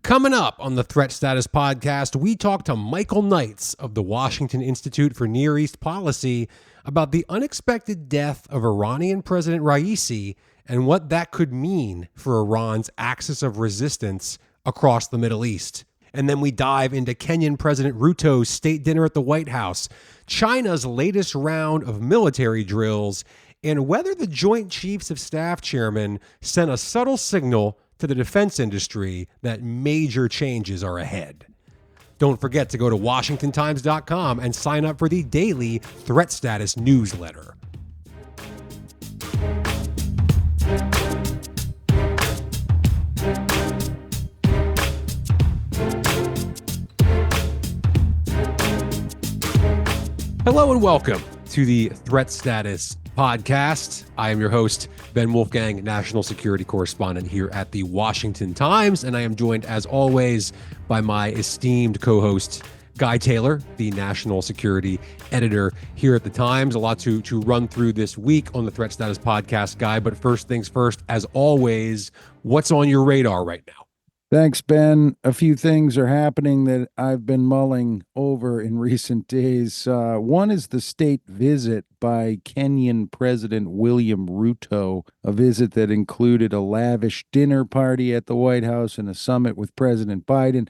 Coming up on the Threat Status Podcast, we talk to Michael Knights of the Washington Institute for Near East Policy about the unexpected death of Iranian President Raisi and what that could mean for Iran's axis of resistance across the Middle East. And then we dive into Kenyan President Ruto's state dinner at the White House, China's latest round of military drills, and whether the Joint Chiefs of Staff chairman sent a subtle signal to the defense industry that major changes are ahead. Don't forget to go to WashingtonTimes.com and sign up for the daily Threat Status newsletter. Hello and welcome to the Threat Status Podcast. I am your host, Ben Wolfgang, national security correspondent here at the Washington Times, and I am joined, as always, by my esteemed co-host, Guy Taylor, the national security editor here at the Times. A lot to run through this week on the Threat Status Podcast, Guy, but first things first, as always, what's on your radar right now? Thanks, Ben. A few things are happening that I've been mulling over in recent days. One is the state visit by Kenyan President William Ruto, a visit that included a lavish dinner party at the White House and a summit with President Biden.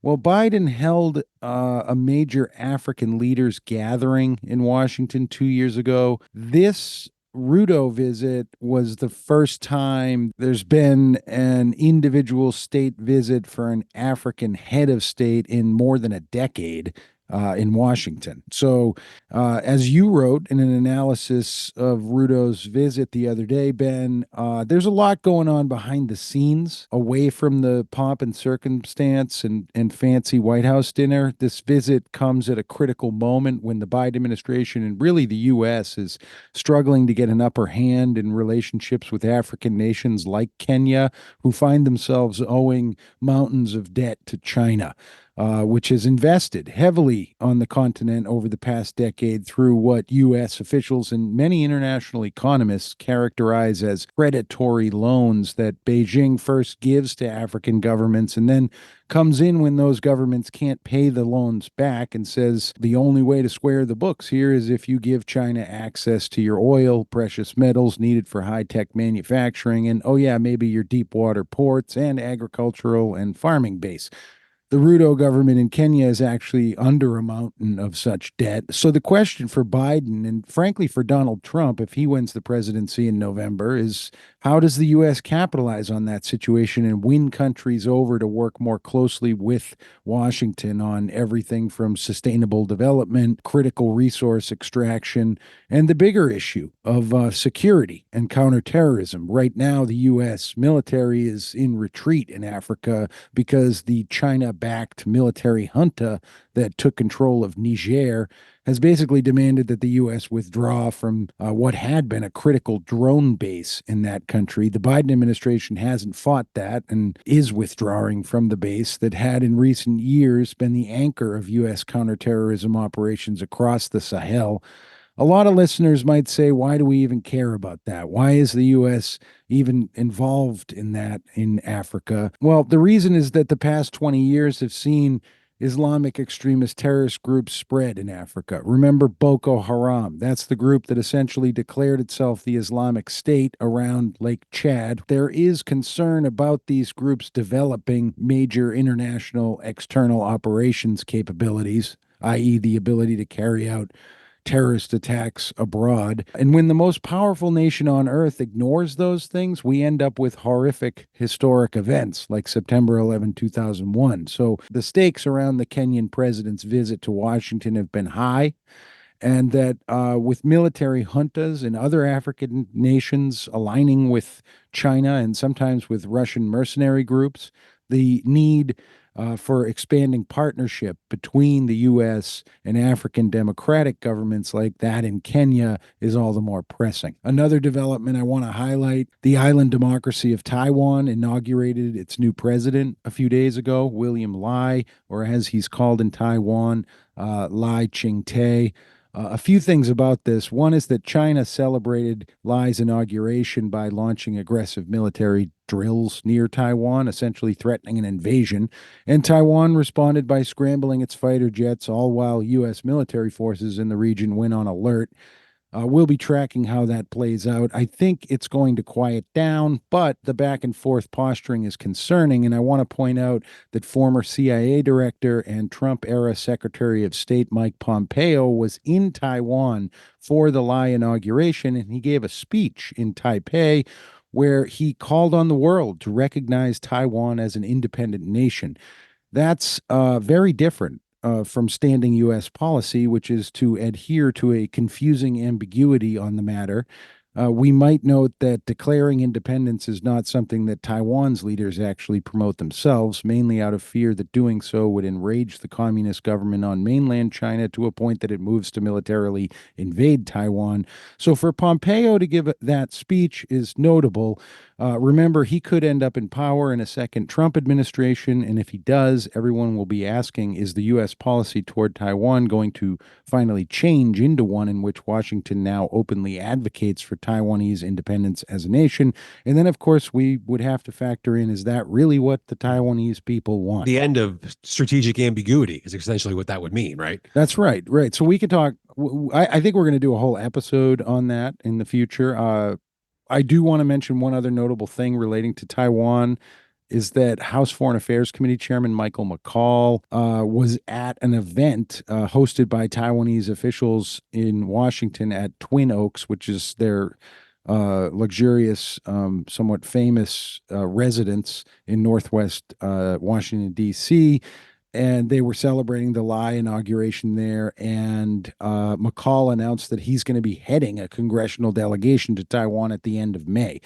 Well, Biden held a major African leaders gathering in Washington 2 years ago. This Ruto visit was the first time there's been an individual state visit for an African head of state in more than a decade in Washington. So as you wrote in an analysis of Ruto's visit the other day, Ben, there's a lot going on behind the scenes away from the pomp and circumstance and fancy White House dinner. This visit comes at a critical moment when the Biden administration and really the U.S. is struggling to get an upper hand in relationships with African nations like Kenya, who find themselves owing mountains of debt to China. Which has invested heavily on the continent over the past decade through what U.S. officials and many international economists characterize as predatory loans that Beijing first gives to African governments and then comes in when those governments can't pay the loans back and says the only way to square the books here is if you give China access to your oil, precious metals needed for high-tech manufacturing, and, oh yeah, maybe your deep water ports and agricultural and farming base. The Ruto government in Kenya is actually under a mountain of such debt. So the question for Biden, and frankly for Donald Trump, if he wins the presidency in November, is how does the U.S. capitalize on that situation and win countries over to work more closely with Washington on everything from sustainable development, critical resource extraction, and the bigger issue of security and counterterrorism. Right now, the U.S. military is in retreat in Africa because the China-backed military junta that took control of Niger has basically demanded that the U.S. withdraw from what had been a critical drone base in that country. The Biden administration hasn't fought that and is withdrawing from the base that had in recent years been the anchor of U.S. counterterrorism operations across the Sahel. A lot of listeners might say, why do we even care about that? Why is the U.S. even involved in that in Africa? Well, the reason is that the past 20 years have seen Islamic extremist terrorist groups spread in Africa. Remember Boko Haram? That's the group that essentially declared itself the Islamic State around Lake Chad. There is concern about these groups developing major international external operations capabilities, i.e. the ability to carry out terrorist attacks abroad. And when the most powerful nation on earth ignores those things, we end up with horrific historic events like September 11, 2001. So the stakes around the Kenyan president's visit to Washington have been high, and that with military juntas in other African nations aligning with China and sometimes with Russian mercenary groups, the need for expanding partnership between the U.S. and African democratic governments like that in Kenya is all the more pressing. Another development I want to highlight, the island democracy of Taiwan inaugurated its new president a few days ago, William Lai, or as he's called in Taiwan, Lai Ching-te. A few things about this. One is that China celebrated Lai's inauguration by launching aggressive military drills near Taiwan, essentially threatening an invasion. And Taiwan responded by scrambling its fighter jets, all while U.S. military forces in the region went on alert. We'll be tracking how that plays out. I think it's going to quiet down, but the back and forth posturing is concerning. And I want to point out that former CIA director and Trump era Secretary of State Mike Pompeo was in Taiwan for the Lai inauguration, and he gave a speech in Taipei where he called on the world to recognize Taiwan as an independent nation. That's very different from standing U.S. policy, which is to adhere to a confusing ambiguity on the matter. We might note that declaring independence is not something that Taiwan's leaders actually promote themselves, mainly out of fear that doing so would enrage the communist government on mainland China to a point that it moves to militarily invade Taiwan. So for Pompeo to give that speech is notable. Remember, he could end up in power in a second Trump administration, and if he does, everyone will be asking, is the U.S. policy toward Taiwan going to finally change into one in which Washington now openly advocates for Taiwanese independence as a nation? And then, of course, we would have to factor in, is that really what the Taiwanese people want? The end of strategic ambiguity is essentially what that would mean, right? That's right, right. So we could talk. I think we're going to do a whole episode on that in the future. I do want to mention one other notable thing relating to Taiwan is that House Foreign Affairs Committee Chairman Michael McCall was at an event hosted by Taiwanese officials in Washington at Twin Oaks, which is their luxurious, somewhat famous residence in Northwest Washington, D.C., and they were celebrating the Lai inauguration there. And McCall announced that he's going to be heading a congressional delegation to Taiwan at the end of May.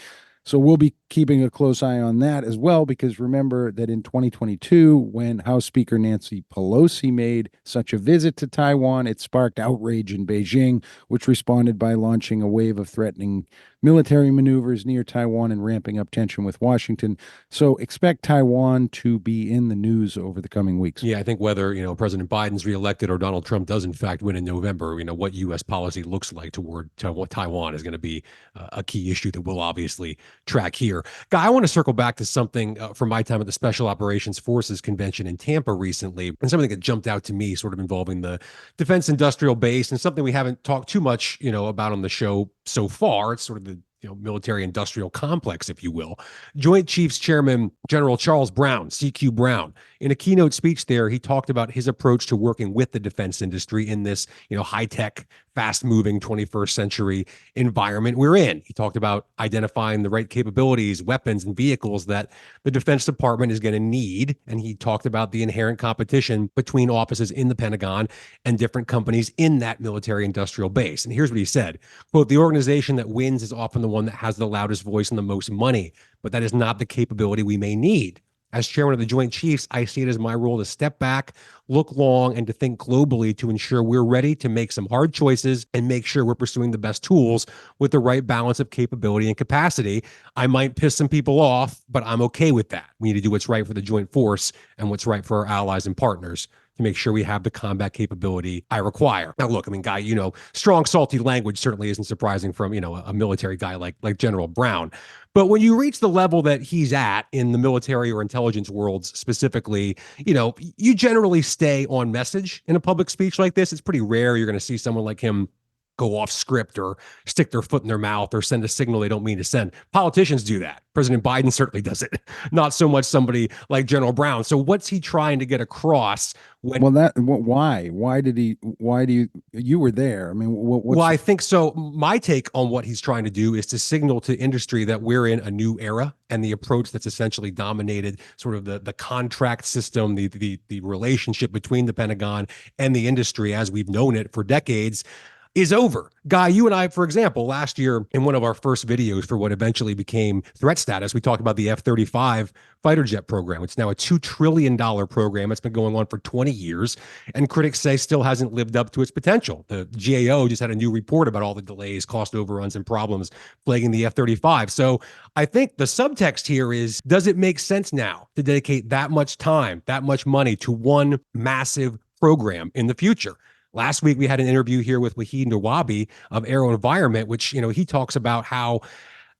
So we'll be keeping a close eye on that as well, because remember that in 2022, when House Speaker Nancy Pelosi made such a visit to Taiwan, it sparked outrage in Beijing, which responded by launching a wave of threatening military maneuvers near Taiwan and ramping up tension with Washington. So expect Taiwan to be in the news over the coming weeks. Yeah, I think whether, President Biden's reelected or Donald Trump does in fact win in November, what U.S. policy looks like toward Taiwan is going to be a key issue that we'll obviously track here. Guy, I want to circle back to something from my time at the Special Operations Forces Convention in Tampa recently, and something that jumped out to me sort of involving the defense industrial base, and something we haven't talked too much, about on the show so far. It's sort of the military industrial complex, if you will. Joint Chiefs Chairman General Charles Brown, CQ Brown, in a keynote speech there, he talked about his approach to working with the defense industry in this, high-tech, fast-moving 21st century environment we're in. He talked about identifying the right capabilities, weapons, and vehicles that the Defense Department is going to need. And he talked about the inherent competition between offices in the Pentagon and different companies in that military industrial base. And here's what he said, quote, "The organization that wins is often the one that has the loudest voice and the most money, but that is not the capability we may need. As chairman of the Joint Chiefs, I see it as my role to step back, look long, and to think globally to ensure we're ready to make some hard choices and make sure we're pursuing the best tools with the right balance of capability and capacity. I might piss some people off, but I'm okay with that. We need to do what's right for the joint force and what's right for our allies and partners to make sure we have the combat capability I require." Now, look, Guy, strong, salty language certainly isn't surprising from, a military guy like General Brown. But when you reach the level that he's at in the military or intelligence worlds specifically, you generally stay on message in a public speech like this. It's pretty rare you're going to see someone like him go off script or stick their foot in their mouth or send a signal they don't mean to send. Politicians do that. President Biden certainly does it. Not so much somebody like General Brown. So what's he trying to get across? Why do you were there? I mean, well, I think so. My take on what he's trying to do is to signal to industry that we're in a new era, and the approach that's essentially dominated sort of the contract system, the relationship between the Pentagon and the industry as we've known it for decades is over. Guy, you and I, for example, last year in one of our first videos for what eventually became Threat Status, we talked about the F-35 fighter jet program. It's now a $2 trillion program. It's been going on for 20 years, and critics say still hasn't lived up to its potential. The GAO just had a new report about all the delays, cost overruns, and problems plaguing the F-35. So I think the subtext here is, does it make sense now to dedicate that much time, that much money to one massive program in the future? Last week, we had an interview here with Wahid Nawabi of Aero Environment, which, he talks about how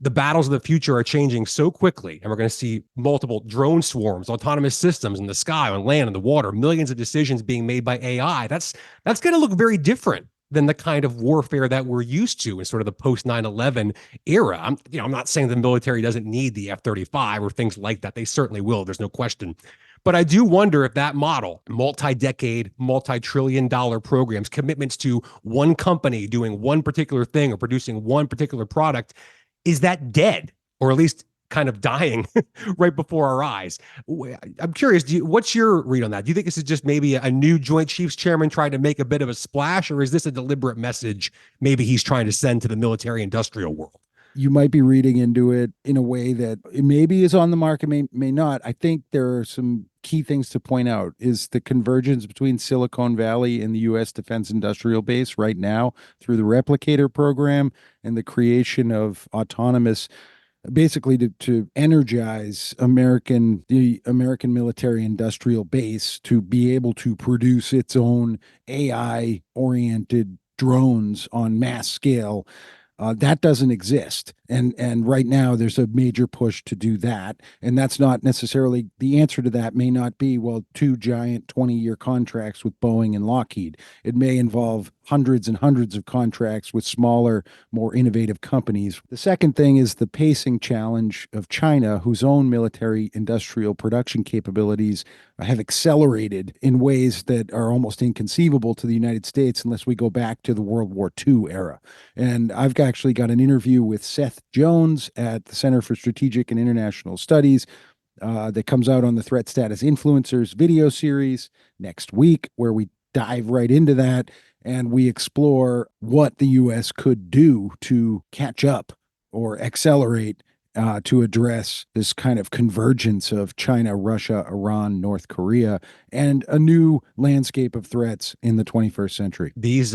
the battles of the future are changing so quickly, and we're going to see multiple drone swarms, autonomous systems in the sky, on land, in the water, millions of decisions being made by AI. That's going to look very different than the kind of warfare that we're used to in sort of the post 9/11 era. I'm not saying the military doesn't need the F-35 or things like that. They certainly will. There's no question. But I do wonder if that model, multi-decade, multi-trillion-dollar programs, commitments to one company doing one particular thing or producing one particular product, is that dead, or at least kind of dying right before our eyes? I'm curious, what's your read on that? Do you think this is just maybe a new Joint Chiefs chairman trying to make a bit of a splash, or is this a deliberate message maybe he's trying to send to the military industrial world? You might be reading into it in a way that it maybe is on the market, may not. I think there are some key things to point out. Is the convergence between Silicon Valley and the U.S. Defense Industrial Base right now through the Replicator program and the creation of autonomous, basically to energize the American military industrial base to be able to produce its own AI oriented drones on mass scale. That doesn't exist. And right now there's a major push to do that. And that's not necessarily the answer to that may not be, well, two giant 20-year contracts with Boeing and Lockheed. It may involve hundreds and hundreds of contracts with smaller, more innovative companies. The second thing is the pacing challenge of China, whose own military industrial production capabilities have accelerated in ways that are almost inconceivable to the United States unless we go back to the World War II era. And I've actually got an interview with Seth Jones at the Center for Strategic and International Studies that comes out on the Threat Status Influencers video series next week, where we dive right into that and we explore what the U.S. could do to catch up or accelerate to address this kind of convergence of China, Russia, Iran, North Korea, and a new landscape of threats in the 21st century. These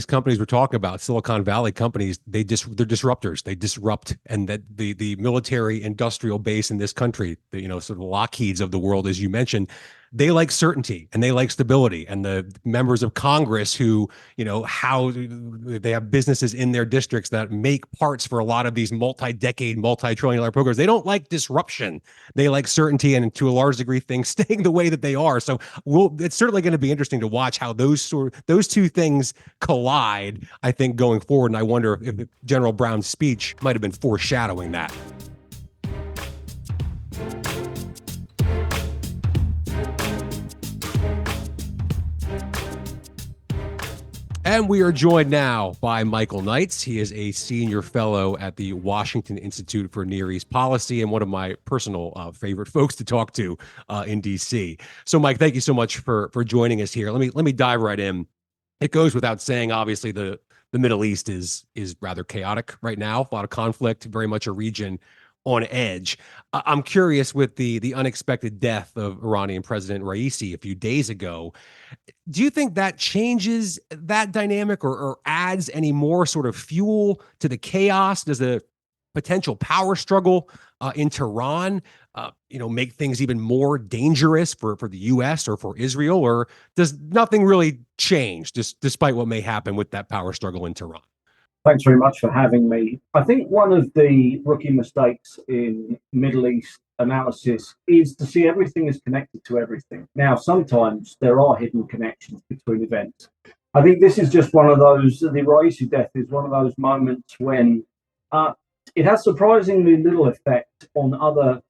companies we're talking about, Silicon Valley companies, they're disruptors. They disrupt, and that the military industrial base in this country, sort of Lockheeds of the world, as you mentioned, they like certainty and they like stability. And the members of Congress who, how they have businesses in their districts that make parts for a lot of these multi-decade, multi-trillion-dollar programs, they don't like disruption. They like certainty, and to a large degree, things staying the way that they are. So it's certainly going to be interesting to watch how those two things collide, I think, going forward. And I wonder if General Brown's speech might have been foreshadowing that. And we are joined now by Michael Knights. He is a senior fellow at the Washington Institute for Near East Policy and one of my personal favorite folks to talk to in D.C. So, Mike, thank you so much for joining us here. Let me dive right in. It goes without saying, obviously, the Middle East is rather chaotic right now. A lot of conflict, very much a region on edge. I'm curious, with the unexpected death of Iranian President Raisi a few days ago, do you think that changes that dynamic or adds any more sort of fuel to the chaos? Does the potential power struggle in Tehran, make things even more dangerous for the U.S. or for Israel? Or does nothing really change, despite what may happen with that power struggle in Tehran? Thanks very much for having me. I think one of the rookie mistakes in Middle East analysis is to see everything as connected to everything. Now, sometimes there are hidden connections between events. I think this is just one of those, the Raisi death is one of those moments when it has surprisingly little effect on other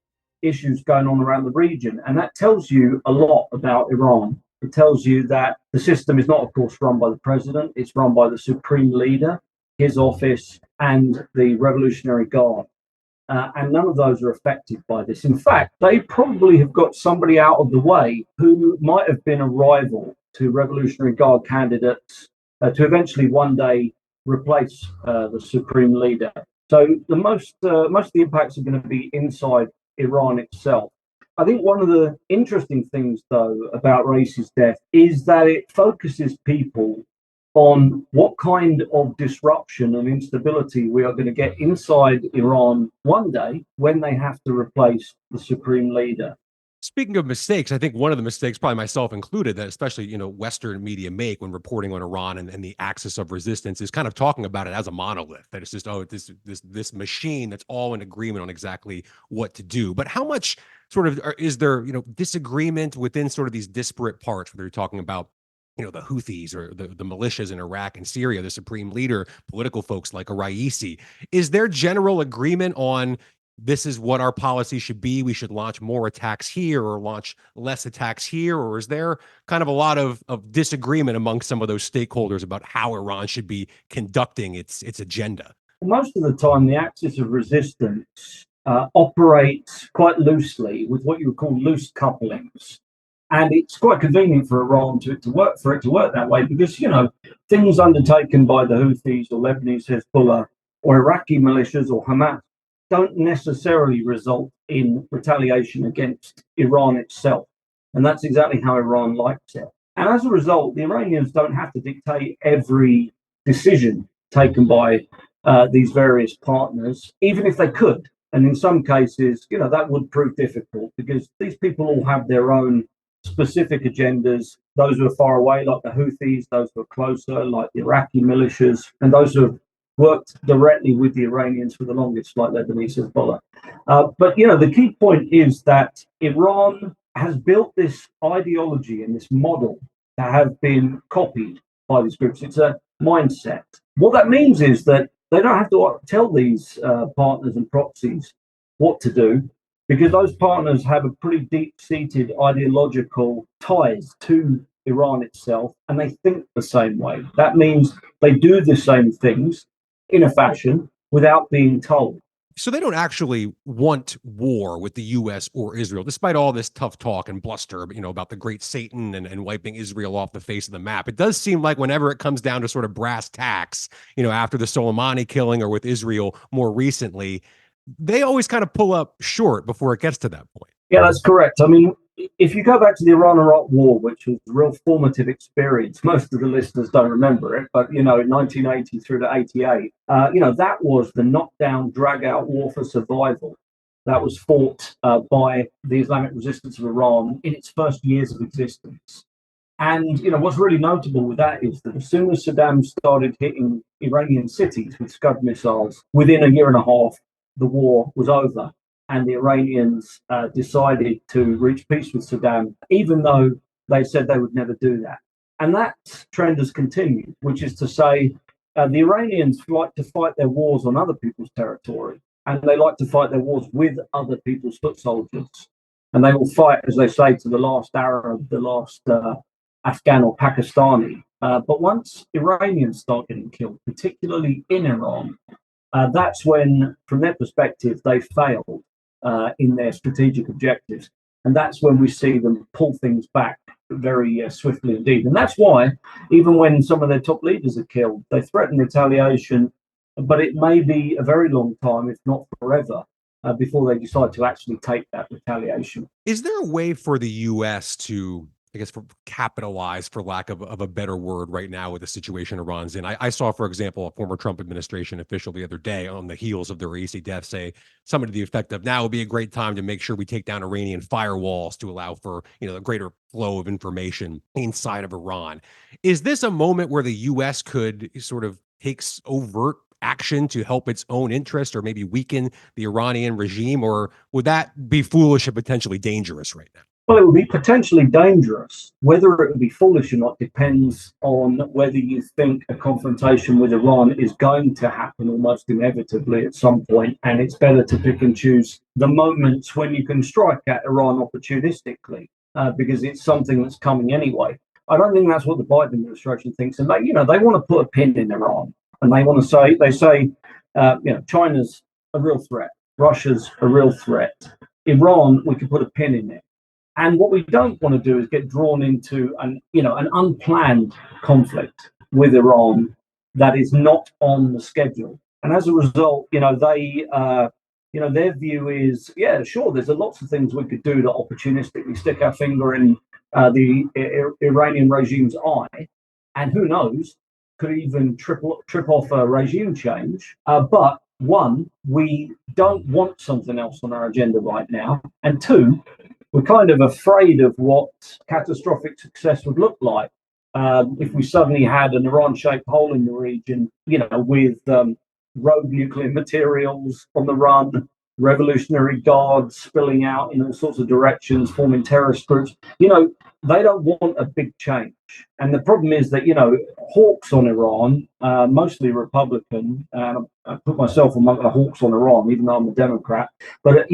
issues going on around the region. And that tells you a lot about Iran. It tells you that the system is not, of course, run by the president. It's run by the supreme leader, his office, and the Revolutionary Guard. And none of those are affected by this. In fact, they probably have got somebody out of the way who might have been a rival to Revolutionary Guard candidates to eventually one day replace the supreme leader. So most of the impacts are going to be inside Iran itself. I think one of the interesting things, though, about Raisi's death is that it focuses people on what kind of disruption and instability we are going to get inside Iran one day when they have to replace the supreme leader. Speaking of mistakes, I think one of the mistakes, probably myself included, that especially, Western media make when reporting on Iran and the axis of resistance is kind of talking about it as a monolith, that it's just, oh, this machine that's all in agreement on exactly what to do. But how much sort of is there, disagreement within sort of these disparate parts, whether you're talking about, the Houthis or the militias in Iraq and Syria, the supreme leader, political folks like a Raisi? Is there general agreement on this is what our policy should be? We should launch more attacks here or launch less attacks here? Or is there kind of a lot of disagreement among some of those stakeholders about how Iran should be conducting its agenda? Most of the time, the axis of resistance operates quite loosely with what you would call loose couplings. And it's quite convenient for Iran to work that way because, things undertaken by the Houthis or Lebanese Hezbollah or Iraqi militias or Hamas don't necessarily result in retaliation against Iran itself. And that's exactly how Iran likes it. And as a result, the Iranians don't have to dictate every decision taken by these various partners, even if they could. And in some cases, that would prove difficult because these people all have their own specific agendas. Those who are far away, like the Houthis, those who are closer, like the Iraqi militias, and those who have worked directly with the Iranians for the longest, like Lebanese Hezbollah. But the key point is that Iran has built this ideology and this model that have been copied by these groups. It's a mindset. What that means is that they don't have to tell these partners and proxies what to do, because those partners have a pretty deep-seated ideological ties to Iran itself, and they think the same way. That means they do the same things in a fashion without being told. So they don't actually want war with the U.S. or Israel, despite all this tough talk and bluster, about the great Satan and wiping Israel off the face of the map. It does seem like whenever it comes down to sort of brass tacks, after the Soleimani killing or with Israel more recently, they always kind of pull up short before it gets to that point. Yeah, that's correct. I mean, if you go back to the Iran-Iraq War, which was a real formative experience, most of the listeners don't remember it, but, in 1980 through to 88, that was the knockdown, drag-out war for survival that was fought by the Islamic resistance of Iran in its first years of existence. And, what's really notable with that is that as soon as Saddam started hitting Iranian cities with Scud missiles, within a year and a half, the war was over. And the Iranians decided to reach peace with Saddam, even though they said they would never do that. And that trend has continued, which is to say the Iranians like to fight their wars on other people's territory, and they like to fight their wars with other people's foot soldiers. And they will fight, as they say, to the last Arab, the last Afghan or Pakistani. But once Iranians start getting killed, particularly in Iran, that's when, from their perspective, they failed in their strategic objectives. And that's when we see them pull things back very swiftly indeed. And that's why, even when some of their top leaders are killed, they threaten retaliation, but it may be a very long time, if not forever, before they decide to actually take that retaliation. Is there a way for the U.S. to, capitalize, for lack of a better word, right now with the situation Iran's in? I saw, for example, a former Trump administration official the other day on the heels of the Raisi death say something to the effect of, now would be a great time to make sure we take down Iranian firewalls to allow for, a greater flow of information inside of Iran. Is this a moment where the U.S. could sort of take overt action to help its own interest or maybe weaken the Iranian regime, or would that be foolish and potentially dangerous right now? Well, it would be potentially dangerous. Whether it would be foolish or not depends on whether you think a confrontation with Iran is going to happen almost inevitably at some point, and it's better to pick and choose the moments when you can strike at Iran opportunistically, because it's something that's coming anyway. I don't think that's what the Biden administration thinks, and they want to put a pin in Iran, and they say, China's a real threat, Russia's a real threat, Iran, we can put a pin in it. And what we don't want to do is get drawn into an unplanned conflict with Iran that is not on the schedule. And as a result, their view is, yeah, sure, there's lots of things we could do to opportunistically stick our finger in the Iranian regime's eye, and who knows, could even trip off a regime change. But one, we don't want something else on our agenda right now, and two, we're kind of afraid of what catastrophic success would look like if we suddenly had an Iran-shaped hole in the region, with rogue nuclear materials on the run, revolutionary guards spilling out in all sorts of directions, forming terrorist groups. They don't want a big change. And the problem is that, hawks on Iran, mostly Republican, and I put myself among the hawks on Iran, even though I'm a Democrat, but,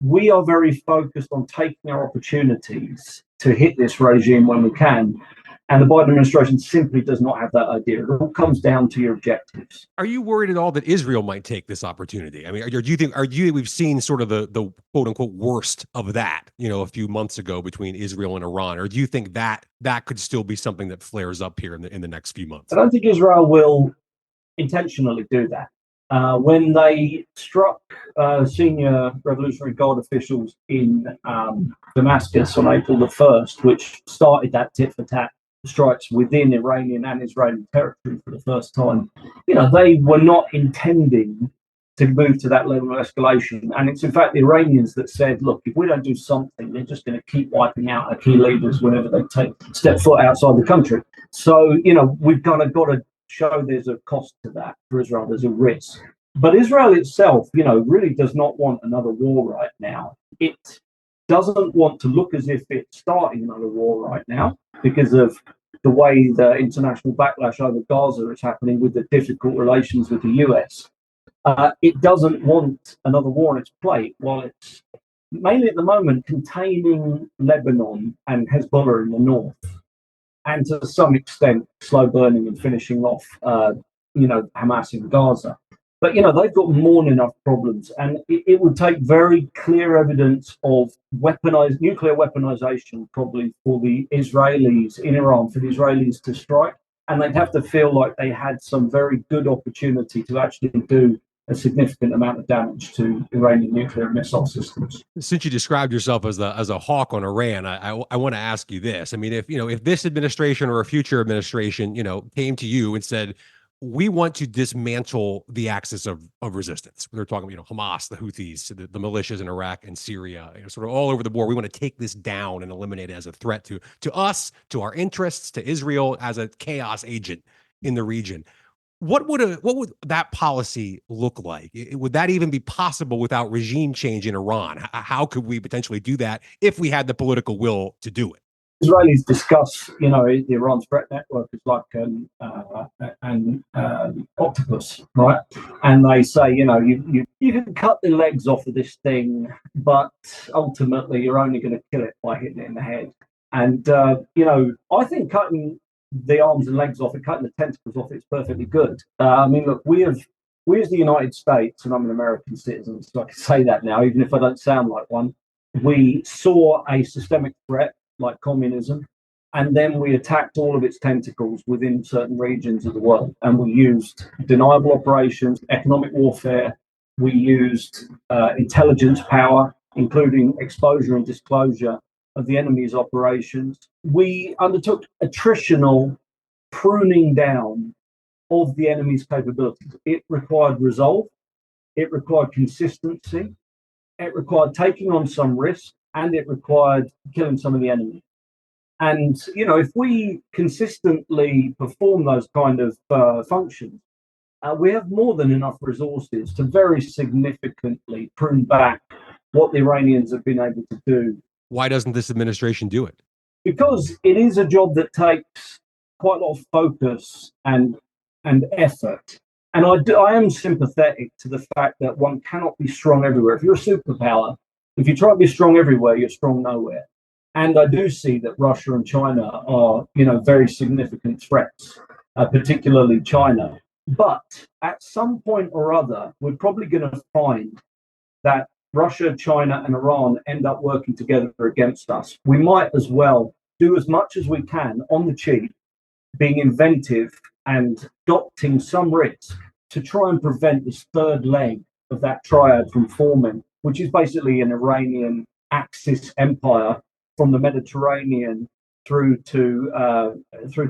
we are very focused on taking our opportunities to hit this regime when we can. And the Biden administration simply does not have that idea. It all comes down to your objectives. Are you worried at all that Israel might take this opportunity? I mean, do you think we've seen sort of the quote unquote worst of that, a few months ago between Israel and Iran? Or do you think that could still be something that flares up here in the next few months? I don't think Israel will intentionally do that. When they struck senior Revolutionary Guard officials in Damascus on April the 1st, which started that tit-for-tat strikes within Iranian and Israeli territory for the first time, they were not intending to move to that level of escalation. And it's in fact the Iranians that said, look, if we don't do something, they're just going to keep wiping out our key leaders whenever they step foot outside the country. So, we've got to show there's a cost to that for Israel. There's a risk. But Israel itself, really does not want another war right now. It doesn't want to look as if it's starting another war right now because of the way the international backlash over Gaza is happening with the difficult relations with the US. It doesn't want another war on its plate while it's mainly at the moment containing Lebanon and Hezbollah in the north. And to some extent, slow burning and finishing off, Hamas in Gaza. But, they've got more than enough problems. And it would take very clear evidence of nuclear weaponization, probably for the Israelis in Iran, for the Israelis to strike. And they'd have to feel like they had some very good opportunity to actually do a significant amount of damage to Iranian nuclear missile systems. Since you described yourself as a hawk on Iran, I want to ask you this. I mean, if this administration or a future administration, came to you and said, we want to dismantle the axis of resistance. They're talking, Hamas, the Houthis, the militias in Iraq and Syria, sort of all over the board. We want to take this down and eliminate it as a threat to us, to our interests, to Israel as a chaos agent in the region. What would that policy look like? Would that even be possible without regime change in Iran? How could we potentially do that if we had the political will to do it? Israelis discuss, the Iran threat network is like an octopus, right? And they say, you can cut the legs off of this thing, but ultimately you're only going to kill it by hitting it in the head. And, I think cutting the arms and legs off it, cutting the tentacles off it's perfectly good. Look, we as the United States, and I'm an American citizen, so I can say that now, even if I don't sound like one, we saw a systemic threat like communism, and then we attacked all of its tentacles within certain regions of the world. And we used deniable operations, economic warfare, we used intelligence power, including exposure and disclosure of the enemy's operations. We undertook attritional pruning down of the enemy's capabilities. It required resolve, it required consistency, it required taking on some risk, and it required killing some of the enemy. And, if we consistently perform those kind of functions, we have more than enough resources to very significantly prune back what the Iranians have been able to do. Why doesn't this administration do it? Because it is a job that takes quite a lot of focus and effort. And I am sympathetic to the fact that one cannot be strong everywhere. If you're a superpower, if you try to be strong everywhere, you're strong nowhere. And I do see that Russia and China are, very significant threats, particularly China. But at some point or other, we're probably going to find that Russia, China, and Iran end up working together against us. We might as well do as much as we can on the cheap, being inventive and adopting some risk to try and prevent this third leg of that triad from forming, which is basically an Iranian Axis empire from the Mediterranean through to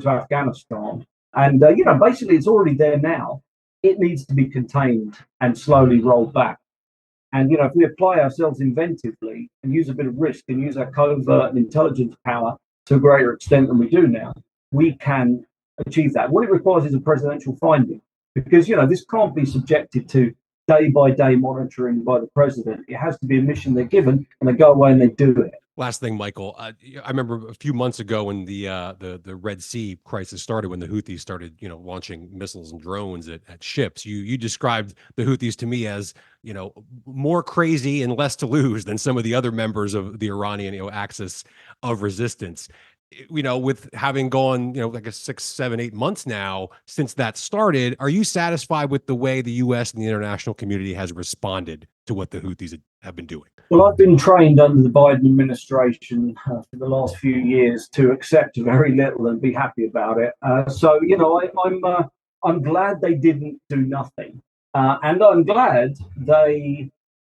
Afghanistan. And basically it's already there now. It needs to be contained and slowly rolled back. And, if we apply ourselves inventively and use a bit of risk and use our covert and intelligence power to a greater extent than we do now, we can achieve that. What it requires is a presidential finding, because, this can't be subjected to day-by-day monitoring by the president. It has to be a mission they're given, and they go away and they do it. Last thing, Michael, I remember a few months ago when the Red Sea crisis started, when the Houthis started, launching missiles and drones at ships. You described the Houthis to me as, more crazy and less to lose than some of the other members of the Iranian, axis of resistance. With having gone, like a 6, 7, 8 months now since that started, are you satisfied with the way the U.S. and the international community has responded to what the Houthis have been doing? Well, I've been trained under the Biden administration for the last few years to accept very little and be happy about it. I'm glad they didn't do nothing, and I'm glad they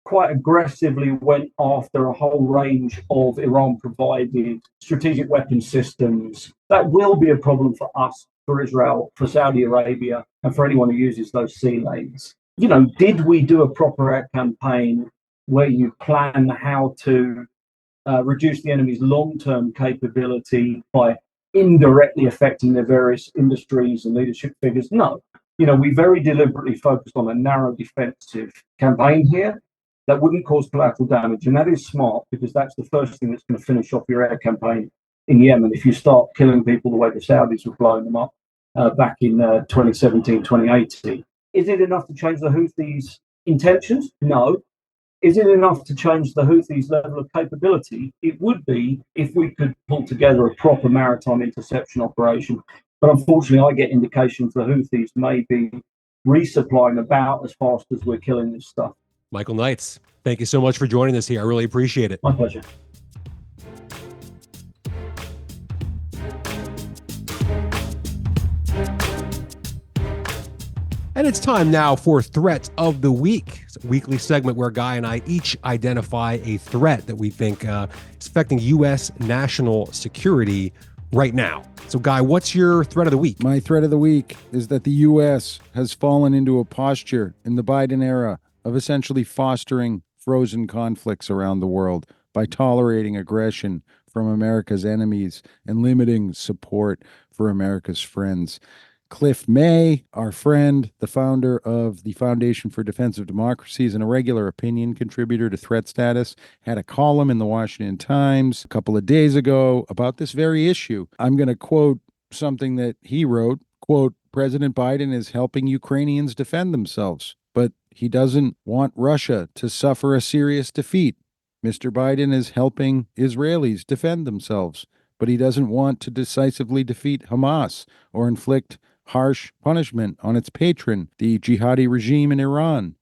quite aggressively went after a whole range of Iran-provided strategic weapon systems. That will be a problem for us, for Israel, for Saudi Arabia, and for anyone who uses those sea lanes. Did we do a proper air campaign where you plan how to reduce the enemy's long-term capability by indirectly affecting their various industries and leadership figures? No. We very deliberately focused on a narrow defensive campaign here that wouldn't cause collateral damage. And that is smart, because that's the first thing that's going to finish off your air campaign in Yemen if you start killing people the way the Saudis were blowing them up back in 2017, 2018. Is it enough to change the Houthis' intentions? No. Is it enough to change the Houthis' level of capability? It would be if we could pull together a proper maritime interception operation. But unfortunately, I get indications the Houthis may be resupplying about as fast as we're killing this stuff. Michael Knights, thank you so much for joining us here. I really appreciate it. My pleasure. And it's time now for Threat of the Week. It's a weekly segment where Guy and I each identify a threat that we think is affecting U.S. national security right now. So, Guy, what's your threat of the week? My threat of the week is that the U.S. has fallen into a posture in the Biden era of essentially fostering frozen conflicts around the world by tolerating aggression from America's enemies and limiting support for America's friends. Cliff May, our friend, the founder of the Foundation for Defensive Democracies and a regular opinion contributor to Threat Status, had a column in the Washington Times a couple of days ago about this very issue. I'm going to quote something that he wrote, quote, "President Biden is helping Ukrainians defend themselves, but he doesn't want Russia to suffer a serious defeat. Mr. Biden is helping Israelis defend themselves, but he doesn't want to decisively defeat Hamas or inflict harsh punishment on its patron, the jihadi regime in Iran.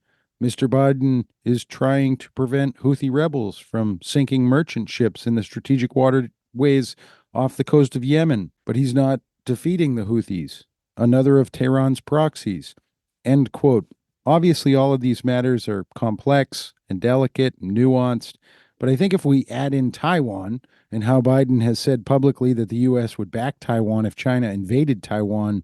Mr. Biden is trying to prevent Houthi rebels from sinking merchant ships in the strategic waterways off the coast of Yemen, but he's not defeating the Houthis, another of Tehran's proxies." End quote. Obviously, all of these matters are complex and delicate and nuanced, but I think if we add in Taiwan and how Biden has said publicly that the U.S. would back Taiwan if China invaded Taiwan,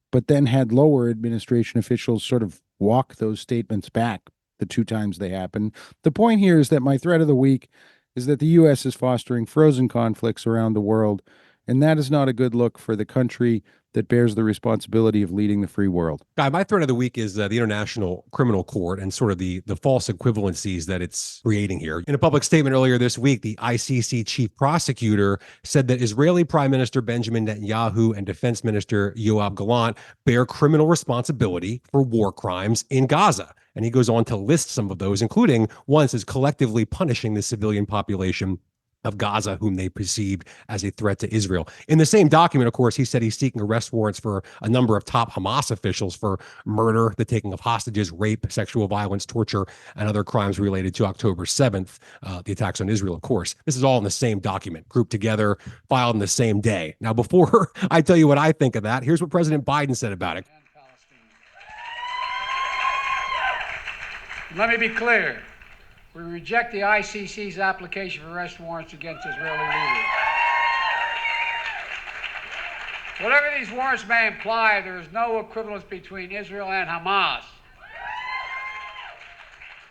but then had lower administration officials sort of walk those statements back the 2 times they happened. The point here is that my threat of the week is that the U.S. is fostering frozen conflicts around the world, and that is not a good look for the country that bears the responsibility of leading the free world. Guy, my threat of the week is the International Criminal Court and sort of the false equivalencies that it's creating here. In a public statement earlier this week, the ICC chief prosecutor said that Israeli Prime Minister Benjamin Netanyahu and Defense Minister Yoav Gallant bear criminal responsibility for war crimes in Gaza. And he goes on to list some of those, including ones as collectively punishing the civilian population of Gaza, whom they perceived as a threat to Israel. In the same document, of course, he said he's seeking arrest warrants for a number of top Hamas officials for murder, the taking of hostages, rape, sexual violence, torture, and other crimes related to October 7th, the attacks on Israel, of course. This is all in the same document, grouped together, filed in the same day. Now, before I tell you what I think of that, here's what President Biden said about it. Let me be clear. We reject the ICC's application for arrest warrants against Israeli leaders. Whatever these warrants may imply, there is no equivalence between Israel and Hamas.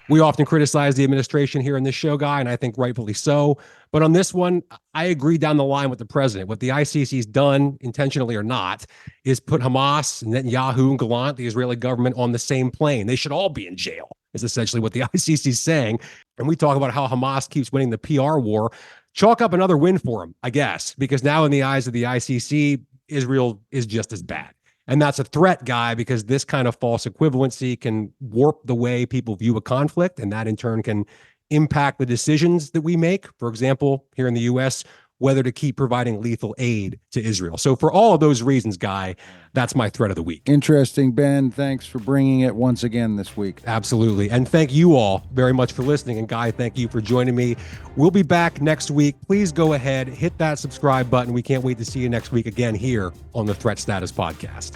We often criticize the administration here in this show, Guy, and I think rightfully so. But on this one, I agree down the line with the president. What the ICC's done, intentionally or not, is put Hamas, Netanyahu, and Gallant, the Israeli government, on the same plane. They should all be in jail, is essentially what the ICC is saying. And we talk about how Hamas keeps winning the PR war. Chalk up another win for them, I guess, because now in the eyes of the ICC, Israel is just as bad. And that's a threat, Guy, because this kind of false equivalency can warp the way people view a conflict, and that in turn can impact the decisions that we make. For example, here in the U.S., whether to keep providing lethal aid to Israel. So for all of those reasons, Guy, that's my threat of the week. Interesting, Ben. Thanks for bringing it once again this week. Absolutely. And thank you all very much for listening. And Guy, thank you for joining me. We'll be back next week. Please go ahead, hit that subscribe button. We can't wait to see you next week again here on the Threat Status Podcast.